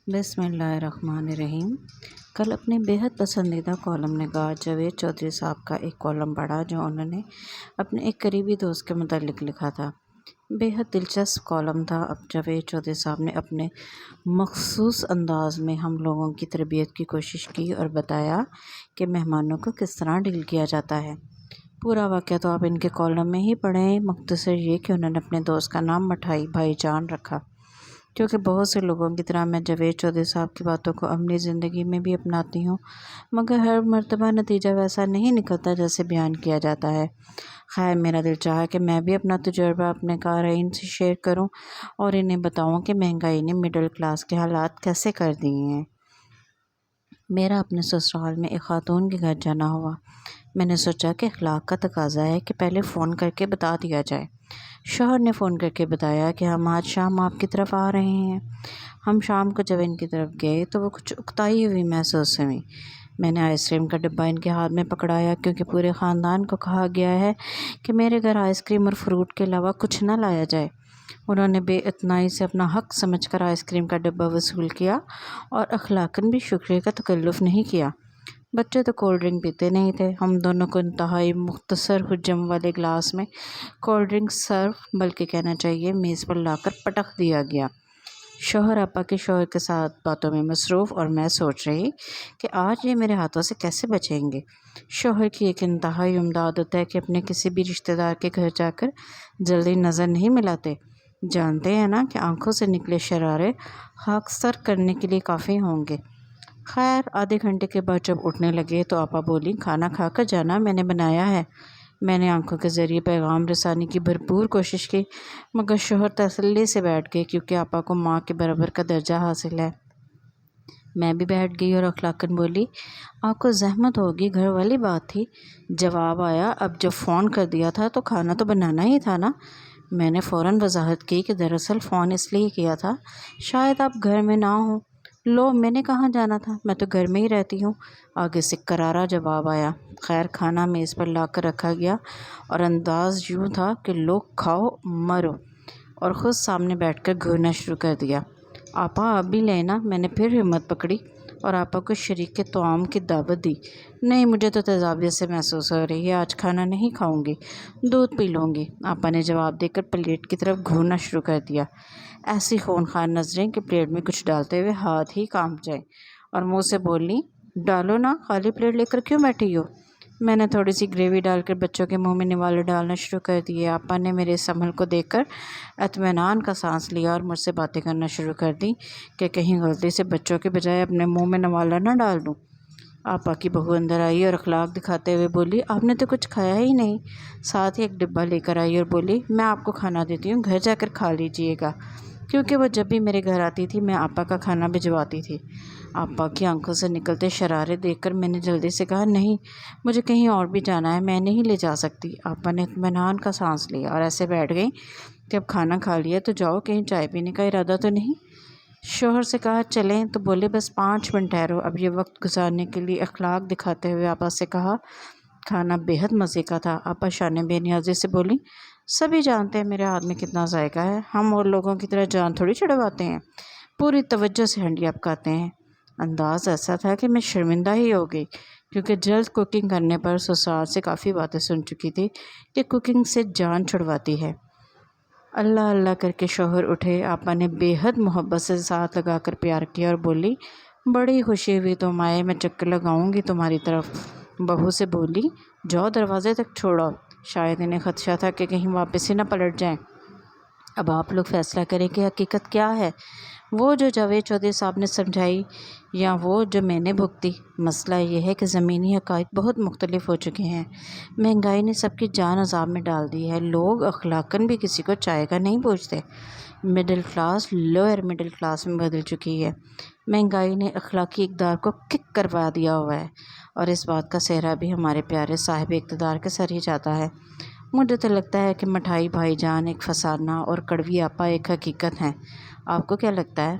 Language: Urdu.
بسم اللہ الرحمن الرحیم۔ کل اپنے بیحد پسندیدہ کالم نگار جاوید چودھری صاحب کا ایک کالم پڑھا جو انہوں نے اپنے ایک قریبی دوست کے متعلق لکھا تھا۔ بیحد دلچسپ کالم تھا۔ اب جاوید چودھری صاحب نے اپنے مخصوص انداز میں ہم لوگوں کی تربیت کی کوشش کی اور بتایا کہ مہمانوں کو کس طرح ڈیل کیا جاتا ہے۔ پورا واقعہ تو آپ ان کے کالم میں ہی پڑھیں۔ مختصر یہ کہ انہوں نے اپنے دوست کا نام مٹھائی بھائی جان رکھا، کیونکہ بہت سے لوگوں کی طرح میں جاوید چودھری صاحب کی باتوں کو اپنی زندگی میں بھی اپناتی ہوں، مگر ہر مرتبہ نتیجہ ویسا نہیں نکلتا جیسے بیان کیا جاتا ہے۔ خیر، میرا دل چاہا کہ میں بھی اپنا تجربہ اپنے قارئین سے شیئر کروں اور انہیں بتاؤں کہ مہنگائی نے مڈل کلاس کے حالات کیسے کر دیے ہیں۔ میرا اپنے سسرال میں ایک خاتون کے گھر جانا ہوا۔ میں نے سوچا کہ اخلاق کا تقاضا ہے کہ پہلے فون کر کے بتا دیا جائے۔ شوہر نے فون کر کے بتایا کہ ہم آج شام آپ کی طرف آ رہے ہیں۔ ہم شام کو جب ان کی طرف گئے تو وہ کچھ اکتائی ہوئی محسوس ہوئی۔ میں نے آئس کریم کا ڈبہ ان کے ہاتھ میں پکڑایا، کیونکہ پورے خاندان کو کہا گیا ہے کہ میرے گھر آئس کریم اور فروٹ کے علاوہ کچھ نہ لایا جائے۔ انہوں نے بے اتنائی سے اپنا حق سمجھ کر آئس کریم کا ڈبہ وصول کیا اور اخلاقاً بھی شکریہ کا تکلف نہیں کیا۔ بچے تو کولڈ ڈرنک پیتے نہیں تھے۔ ہم دونوں کو انتہائی مختصر حجم والے گلاس میں کولڈ ڈرنک سرو، بلکہ کہنا چاہیے میز پر لا کر پٹخ دیا گیا۔ شوہر آپا کے شوہر کے ساتھ باتوں میں مصروف اور میں سوچ رہی کہ آج یہ میرے ہاتھوں سے کیسے بچیں گے۔ شوہر کی ایک انتہائی عمدہ عادت ہے کہ اپنے کسی بھی رشتہ دار کے گھر جا کر جلدی نظر نہیں ملاتے۔ جانتے ہیں نا کہ آنکھوں سے نکلے شرارے خاکستر کرنے کے لیے کافی ہوں گے۔ خیر، آدھے گھنٹے کے بعد جب اٹھنے لگے تو آپا بولی، کھانا کھا کر جانا، میں نے بنایا ہے۔ میں نے آنکھوں کے ذریعے پیغام رسانی کی بھرپور کوشش کی، مگر شوہر تسلی سے بیٹھ گئے کیونکہ آپا کو ماں کے برابر کا درجہ حاصل ہے۔ میں بھی بیٹھ گئی اور اخلاقاً بولی، آپ کو زحمت ہوگی، گھر والی بات تھی۔ جواب آیا، اب جب فون کر دیا تھا تو کھانا تو بنانا ہی تھا نا۔ میں نے فوراً وضاحت کی کہ دراصل فون اس لیے کیا تھا شاید آپ گھر میں نہ ہوں۔ لو، میں نے کہاں جانا تھا، میں تو گھر میں ہی رہتی ہوں، آگے سے کرارا جواب آیا۔ خیر، کھانا میز پر لا کر رکھا گیا اور انداز یوں تھا کہ لوگ کھاؤ مرو، اور خود سامنے بیٹھ کر گھورنا شروع کر دیا۔ آپا آپ بھی لینا۔ میں نے پھر ہمت پکڑی اور آپا کو شریک طعام کی دعوت دی۔ نہیں، مجھے تو تیزابیت سے محسوس ہو رہی ہے، آج کھانا نہیں کھاؤں گی، دودھ پی لوں گی، آپا نے جواب دے کر پلیٹ کی طرف گھورنا شروع کر دیا۔ ایسی خونخوار نظریں کہ پلیٹ میں کچھ ڈالتے ہوئے ہاتھ ہی کانپ جائیں، اور منہ سے بولی، ڈالو نا، خالی پلیٹ لے کر کیوں بیٹھی ہو۔ میں نے تھوڑی سی گریوی ڈال کر بچوں کے منہ میں نوالے ڈالنا شروع کر دیے۔ آپا نے میرے اس عمل کو دیکھ کر اطمینان کا سانس لیا اور مجھ سے باتیں کرنا شروع کر دی کہ کہیں غلطی سے بچوں کے بجائے اپنے منہ میں نوالا نہ ڈال دوں۔ آپا کی بہو اندر آئی اور اخلاق دکھاتے ہوئے بولی، آپ نے تو کچھ کھایا ہی نہیں۔ ساتھ ہی ایک ڈبہ لے کر آئی اور بولی، میں آپ کو کھانا دیتی ہوں، گھر جا کر کھا لیجئے گا، کیونکہ وہ جب بھی میرے گھر آتی تھی میں آپا کا کھانا بھجواتی تھی۔ آپا کی آنکھوں سے نکلتے شرارے دیکھ کر میں نے جلدی سے کہا، نہیں، مجھے کہیں اور بھی جانا ہے، میں نہیں لے جا سکتی۔ آپا نے اطمینان کا سانس لیا اور ایسے بیٹھ گئی کہ اب کھانا کھا لیا تو جاؤ، کہیں چائے پینے کا ارادہ تو نہیں۔ شوہر سے کہا چلیں، تو بولے بس 5 منٹ ٹھہرو۔ اب یہ وقت گزارنے کے لیے اخلاق دکھاتے ہوئے آپا سے کہا، کھانا بےحد مزے کا تھا۔ آپا شانے بے نیازی سے بولی، سبھی جانتے ہیں میرے ہاتھ میں کتنا ذائقہ ہے، ہم اور لوگوں کی طرح جان تھوڑی چڑھواتے ہیں، پوری توجہ سے ہنڈیاں پکاتے ہیں۔ انداز ایسا تھا کہ میں شرمندہ ہی ہو گئی، کیونکہ جلد کوکنگ کرنے پر سسرال سے کافی باتیں سن چکی تھی کہ کوکنگ سے جان چھڑواتی ہے۔ اللہ اللہ کر کے شوہر اٹھے۔ آپا نے بے حد محبت سے ساتھ لگا کر پیار کیا اور بولی، بڑی خوشی ہوئی تم آئے، میں چکر لگاؤں گی تمہاری طرف۔ بہو سے بولی، جاؤ دروازے تک چھوڑو، شاید انہیں خدشہ تھا کہ کہیں واپس ہی نہ پلٹ جائیں۔ اب آپ لوگ فیصلہ کریں کہ حقیقت کیا ہے، وہ جو جاوید چودھری صاحب نے سمجھائی یا وہ جو میں نے بھگتی۔ مسئلہ یہ ہے کہ زمینی حقائق بہت مختلف ہو چکے ہیں۔ مہنگائی نے سب کی جان عذاب میں ڈال دی ہے، لوگ اخلاقاً بھی کسی کو چائے کا نہیں پوچھتے۔ Middle class lower middle class میں بدل چکی ہے۔ مہنگائی نے اخلاقی اقدار کو کک کروا دیا ہوا ہے، اور اس بات کا سہرا بھی ہمارے پیارے صاحب اقتدار کے سر ہی جاتا ہے۔ مجھے تو لگتا ہے کہ مٹھائی بھائی جان ایک فسانہ اور کڑوی آپا ایک حقیقت ہیں۔ آپ کو کیا لگتا ہے؟